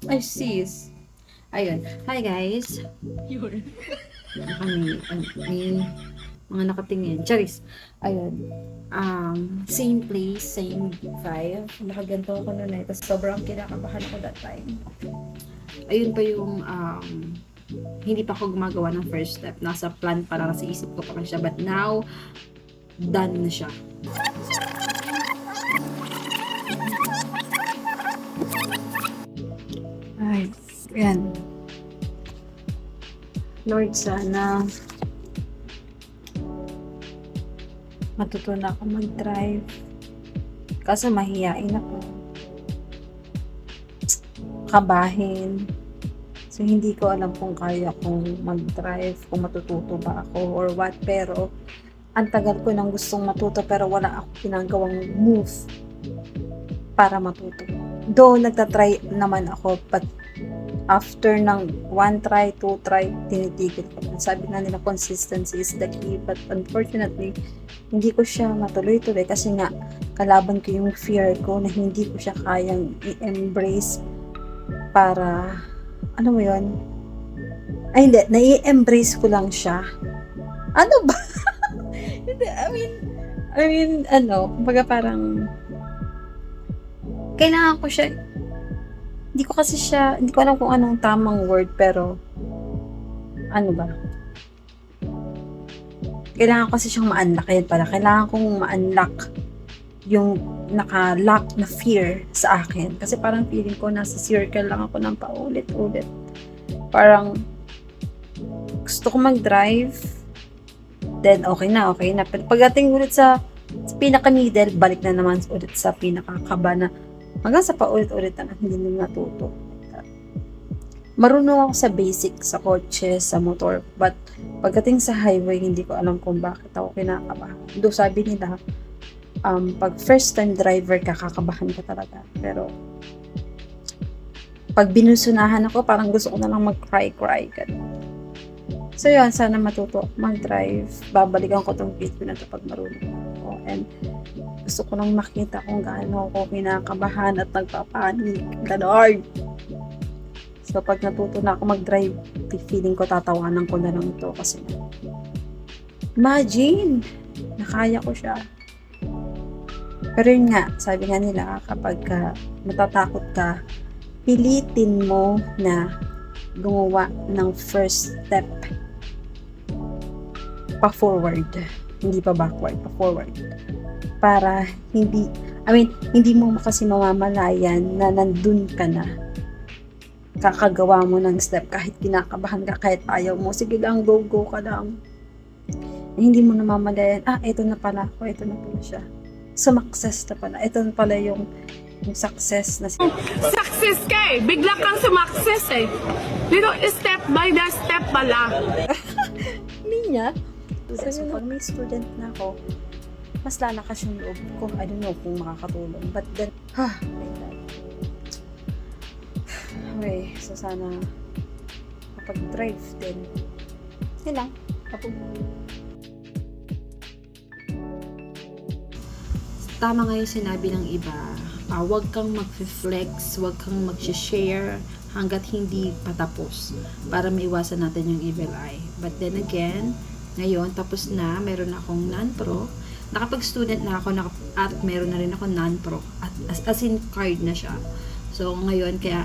Ay, sis. Ayun. Hi, guys. Yun. May mga nakatingin. Charis. Ayun. Same place, same vibe. Nakaganto ako noon eh. Tapos sobrang kinakabahan ako that time. Ayun pa yung hindi pa ako gumagawa ng first step. Nasa plan pa lang sa isip ko pa lang siya. But now, done na siya. Ay, yan. Lord, sana matutunan ako mag-drive. Kaso mahiyain ako. Kabahin. So, hindi ko alam kung kaya kong mag-drive, kung matututo ba ako or what. Pero, ang tagal ko nang gustong matuto pero wala ako ginagawang move para matuto. Though, nagtatry naman ako, but after ng 1 try, 2 try, tinitigil ko. Sabi nga nila, consistency is the key. But unfortunately, hindi ko siya matuloy-tuloy kasi nga, kalaban ko yung fear ko na hindi ko siya kayang i-embrace para, ano mo yun? Ay, hindi, nai-embrace ko lang siya. Ano ba? I mean, kumbaga parang, kailangan ko siya, hindi ko alam kung anong tamang word, pero, ano ba? Kailangan ko kasi siyang ma-unlock. Ayan pala, kailangan kong ma-unlock yung naka-lock na fear sa akin. Kasi parang feeling ko nasa circle lang ako ng paulit-ulit. Parang, gusto ko mag-drive, then okay na. Pero pagdating ulit sa pinaka-middle, balik na naman ulit sa pinaka-kaba na hanggang sa paulit-ulit na hindi na natuto. Marunong ako sa basic, sa kotse, sa motor, but pagdating sa highway, hindi ko alam kung bakit ako kinakabahan. Do sabi nila, pag first time driver ka, kakabahan ka talaga. Pero, pag binusunahan ako, parang gusto ko na lang mag-cry. So yun, sana matuto ako mag-drive. Babalikan ko tong video na ito pag marunong ako. And gusto ko lang makita kung gaano ako kinakabahan at nagpapanik. Ganon. So pag natuto na ako mag-drive, feeling ko tatawanan ko na lang ito kasi imagine, nakaya ko siya. Pero yun nga, sabi nga nila, kapag natatakot ka, pilitin mo na gumawa ng first step pa-forward. Hindi pa backward, pa-forward. Para hindi mo kasi mamamalayan na nandun ka na. Kakagawa mo ng step kahit kinakabahan ka, kahit ayaw mo. Sige lang, go ka lang. Hindi mo namamalayan, ito na pala siya. Success na pala. Ito na pala yung success na siya. Success ka eh. Bigla kang sumakses eh. Dito, step by the step pala. Hindi niya. So, pag may student na ako, mas lalakas yung loob ko. I don't know kung makakatulong. But then, my God. Okay, so sana kapag drive din. Yun lang. Tama nga yung sinabi ng iba. Huwag kang mag-flex, huwag kang mag-share hanggat hindi patapos para maiwasan natin yung evil eye. But then again, ngayon, tapos na, meron akong non-pro. Nakapag-student na ako, at meron na rin ako non-pro. At as in card na siya. So, ngayon, kaya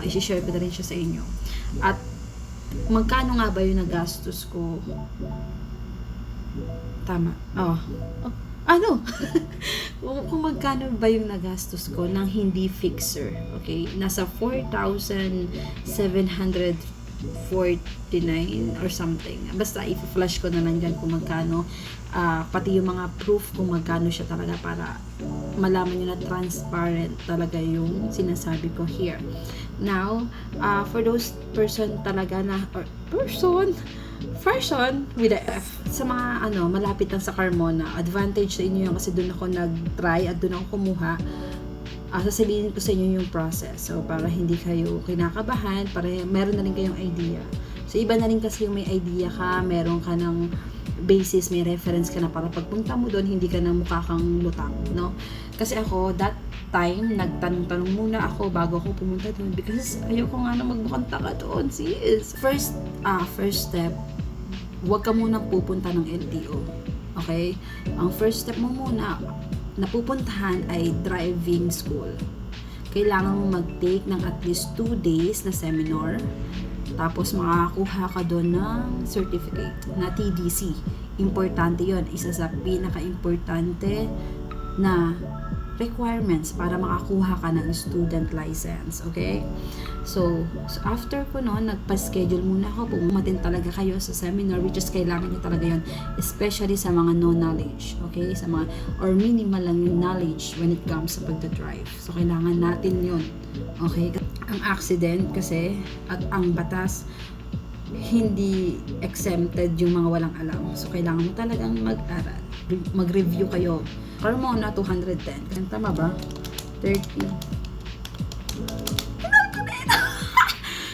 isi-share ko na rin siya sa inyo. At magkano nga ba yung nagastos ko? Tama. Ano? kung magkano ba yung nagastos ko ng hindi fixer? Okay? Nasa 4,749 or something. Basta i-flash ko na lang dyan kung magkano. Pati yung mga proof kung magkano siya talaga para malaman nyo na transparent talaga yung sinasabi ko here. Now, for those person talaga na, or person with a F, sa mga malapit lang sa Carmona, advantage sa inyo yun kasi doon ako nag-try at doon ako kumuha. Sasabihin ko sa inyo yung process. So, para hindi kayo kinakabahan, para meron na rin kayong idea. So, iba na rin kasi yung may idea ka, meron ka ng basis, may reference ka na para pagpunta mo doon, hindi ka na mukha kang lutang, no? Kasi ako, that time, nagtanong-tanong muna ako bago ako pumunta doon because ayoko nga na magbukang taka doon, sis. First step, huwag ka munang pupunta ng LTO. Okay? Ang first step mo muna na pupuntahan ay driving school. Kailangan mo mag-take ng at least 2 days na seminar. Tapos makakakuha ka doon ng certificate na TDC. Importante yon, isa sa pinaka-importante na requirements para makakuha ka ng student license. Okay? So after ko noon, nagpa-schedule muna ako. Pumatin talaga kayo sa seminar, which is kailangan nyo talaga yon, especially sa mga no knowledge. Okay? Sa mga, or minimal lang yung knowledge when it comes sa pagdadrive. So kailangan natin yon. Okay? Ang accident kasi at ang batas, hindi exempted yung mga walang alam. So kailangan mo talagang mag-aral. Mag-review kayo. Karoon mo na 210. Tama ba? 30.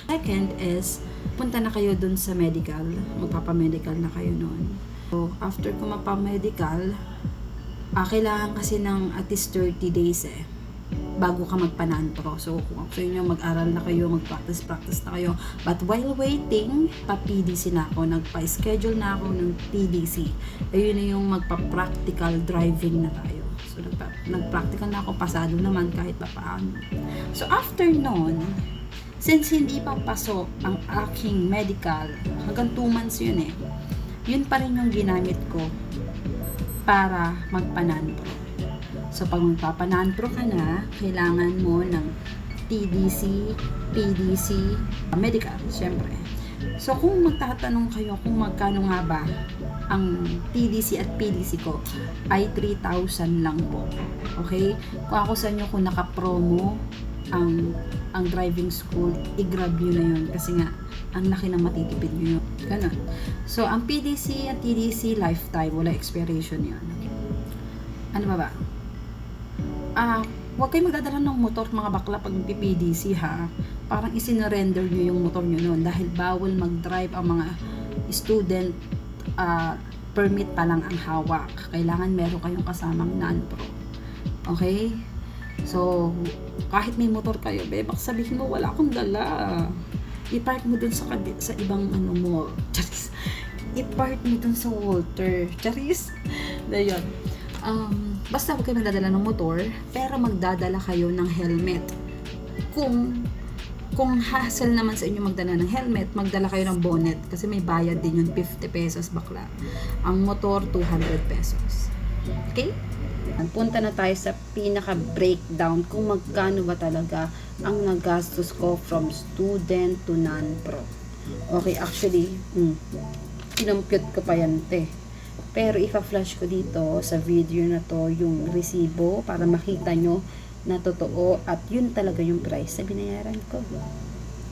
Second is, punta na kayo dun sa medical. Magpapamedical na kayo noon. So, after ko mapamedical, kailangan kasi ng at least 30 days bago ka magpa-non-pro. So, kung sa inyo, mag-aral na kayo, mag-practice na kayo. But while waiting, pa-PDC na ako. Nagpa-schedule na ako ng PDC. Ayun na yung magpa-practical driving na tayo. So, nag-practical na ako. Pasado naman kahit pa paano. So, after nun, since hindi pa pasok ang aking medical, hanggang 2 months yun yun pa rin yung ginamit ko para magpa-non-pro. So, pag magpapa-non-pro ka na, kailangan mo ng TDC, PDC, medical, syempre. So, kung magtatanong kayo kung magkano nga ba ang TDC at PDC ko, ay 3,000 lang po. Okay? Kung ako sa inyo, kung naka-promo ang driving school, i-grab yun na yun. Kasi nga, ang laki ng matitipid nyo yun. Ganun. So, ang PDC at TDC, lifetime, wala expiration yun. Ano ba? Huwag kayo magdadala ng motor mga bakla pag PDC ha. Parang isinurrender nyo yung motor nyo noon dahil bawal mag-drive ang mga student, permit pa lang ang hawak. Kailangan meron kayong kasamang non-pro. Okay? So, kahit may motor kayo, bak sabihin mo, wala akong dala. I-park mo dun sa ibang mo. Charis. I-park mo dun sa Walter. Charis. Dayon. Basta huwag kayo magdadala ng motor, pero magdadala kayo ng helmet. Kung hassle naman sa inyo magdala ng helmet, magdala kayo ng bonnet kasi may bayad din yun, 50 pesos bakla. Ang motor, 200 pesos. Okay? Punta na tayo sa pinaka-breakdown kung magkano ba talaga ang nagastos ko from student to non-pro. Okay, actually, kinumpute ko pa yan, Pero ipa-flash ko dito sa video na to yung resibo para makita nyo na totoo at yun talaga yung price na binayaran ko.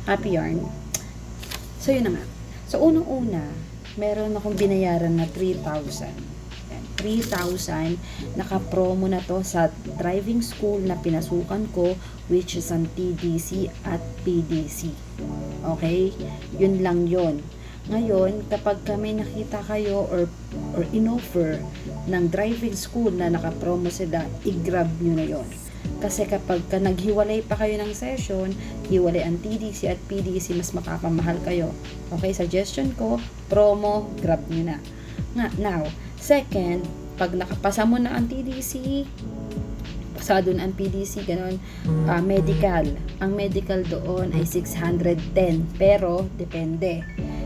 Happy yarn. So yun naman. So unang-una, meron akong binayaran na 3,000. 3,000, naka-promo na to sa driving school na pinasukan ko, which is ang TDC at PDC. Okay? Yun lang yun. Ngayon, kapag kami nakita kayo or in-offer ng driving school na naka-promo sila, i-grab nyo na yon. Kasi kapag naghiwalay pa kayo ng session, hiwalay ang TDC at PDC, mas makapamahal kayo. Okay, suggestion ko, promo, grab nyo na. Now, second, pag nakapasa mo na ang TDC, pasado na ang PDC, ganun, medical. Ang medical doon ay 610, pero depende.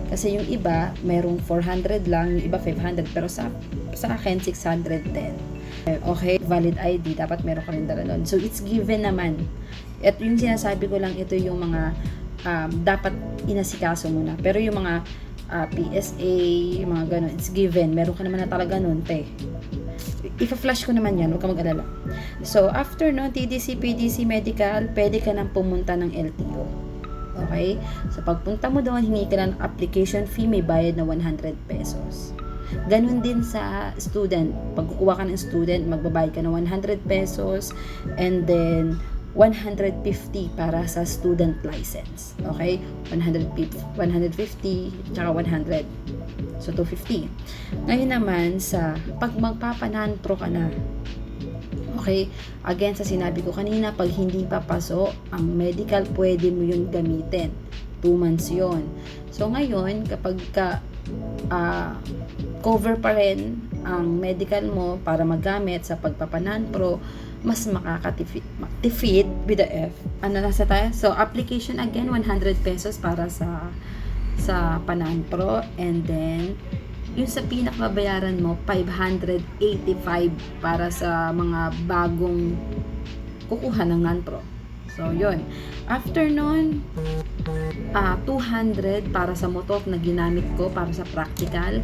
Kasi yung iba, merong 400 lang, yung iba 500, pero sa akin, 610. Okay, valid ID, dapat meron ka rin dala nun. So, it's given naman. At yung sinasabi ko lang, ito yung mga dapat inasikaso muna. Pero yung mga PSA, yung mga ganun, it's given. Meron ka naman na talaga nun, Ipa-flash ko naman yan, huwag ka mag-alala. So, after no, TDC, PDC, medical, pwede ka nang pumunta ng LTO. Okay? So, pagpunta mo doon, hingi ka ng application fee, may bayad na 100 pesos. Ganun din sa student. Pag kukuha ka ng student, magbabayad ka ng 100 pesos and then 150 para sa student license. Okay? 150, tsaka 100. So, 250. Ngayon naman, pag magpapanan-pro ka na, Okay? Again, sa sinabi ko kanina, pag hindi papaso, ang medical, pwede mo yun gamitin. 2 months yun. So, ngayon, kapag cover pa rin ang medical mo para magamit sa pagpapanan-pro, mas makakatipid with the F. Ano nasa tayo? So, application again, 100 pesos para sa Panan-Pro, and then yung sa pinakabayaran mo 585 para sa mga bagong kukuha ng non-pro. So yun, after nun 200 para sa motor na ginamit ko para sa practical,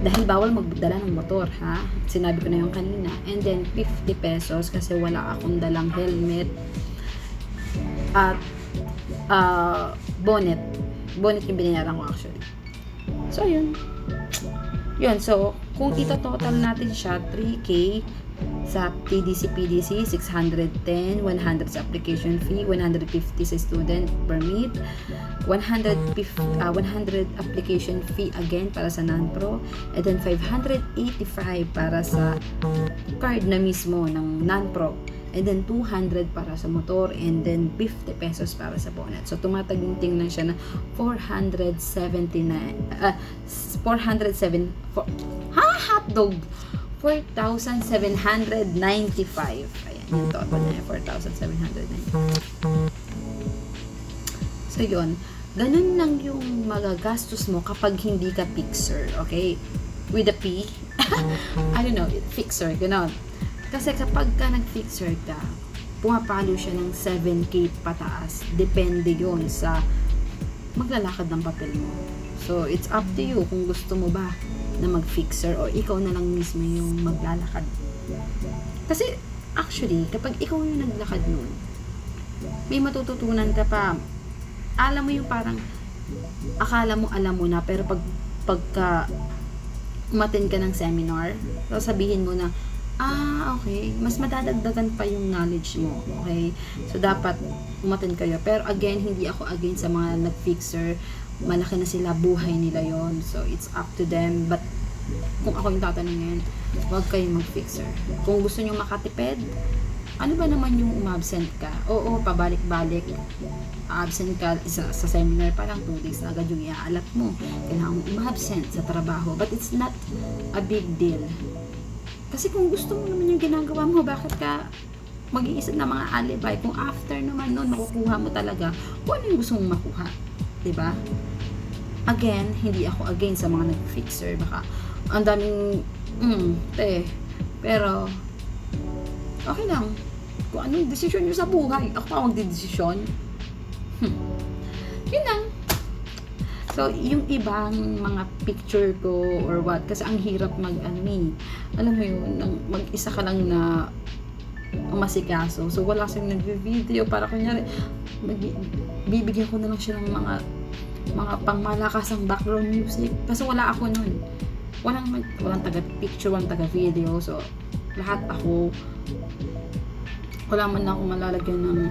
dahil bawal magdala ng motor, ha, sinabi ko na yung kanina. And then 50 pesos kasi wala akong dalang helmet at bonnet yung binayaran ko actually. So, yun. So, kung ito-total natin siya, 3K sa TDC, PDC, 610, 100 sa application fee, 150 sa student permit, 100 application fee again para sa non-pro, and then 585 para sa card na mismo ng non-pro, and then 200 para sa motor, and then 50 pesos para sa bonnet. So, tumataginting lang siya na 4,795. 4,795. Ayan, yung total niya, 4,795. So, yun. Ganun lang yung magagastos mo kapag hindi ka fixer, okay? With a P. I don't know, fixer, ganun. Kasi kapag ka nag-fixer ka, pumapalo siya ng 7K pataas. Depende yun sa maglalakad ng papel mo. So, it's up to you kung gusto mo ba na mag-fixer o ikaw na lang mismo yung maglalakad. Kasi, actually, kapag ikaw yung naglakad nun, may matututunan ka pa. Alam mo yung parang, akala mo alam mo na, pero pagka umattend ka ng seminar, sasabihin mo na, okay, mas madadagdagan pa yung knowledge mo, okay? So, dapat umattend kayo. Pero again, hindi ako against sa mga nag-fixer. Malaki na sila, buhay nila yon. So, it's up to them. But, kung ako yung tatanong ngayon, huwag kayong mag-fixer. Kung gusto nyo makatipid, ano ba naman yung umabsent ka? Oo, pabalik-balik. Absent ka sa seminar, parang 2 days na agad yung iaalat mo. Kailangan mo umabsent sa trabaho. But it's not a big deal. Kasi kung gusto mo naman yung ginagawa mo, bakit ka mag-iisip na mga alibi? Kung after naman nun, makukuha mo talaga kung ano yung gusto mong makuha. Diba? Again, hindi ako against sa mga nag-fixer. Baka, ang daming, pero, okay lang. Kung ano yung desisyon nyo sa buhay, ako pa magdidesisyon. Yun lang. So, yung ibang mga picture ko or what, kasi ang hirap alam mo yun, mag-isa ka lang na masikaso. So, wala siyang nag-video para kunyari, bibigyan ko na lang siya ng mga pangmalakasang background music. Kasi wala ako nun. Walang taga-picture, walang taga-video. So, lahat ako, wala man ako malalagyan ng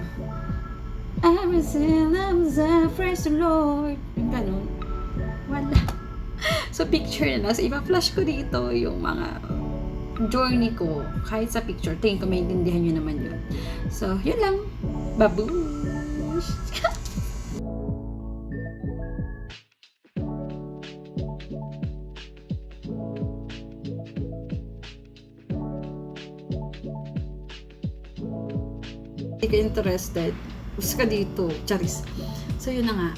everything loves a praise the Lord. Yung ganun. Wala. So, picture na lang. So, ipa-flash ko dito yung mga journey ko. Kahit sa picture. Tingin ko maintindihan nyo naman yun. So, yun lang. Babush! Hindi ka interested, gusto ka dito, charis. So yun na nga,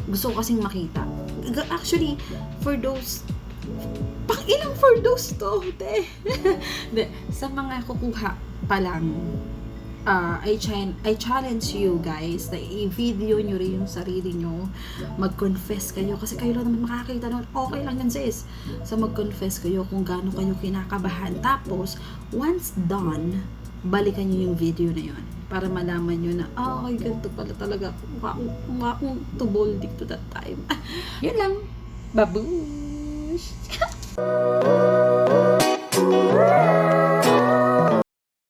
gusto ko kasing makita. Actually, for those, ilang for those to, te. Sa mga kukuha pa lang, I challenge you guys na i-video nyo rin yung sarili nyo, mag-confess kayo, kasi kayo lang naman makakita nun, okay lang yan sis. So mag-confess kayo kung gaano kayo kinakabahan, tapos once done, balikan nyo yung video na yon para malaman nyo na, okay, ganito pala talaga mukha akong tubol dito that time. Yun lang, babush!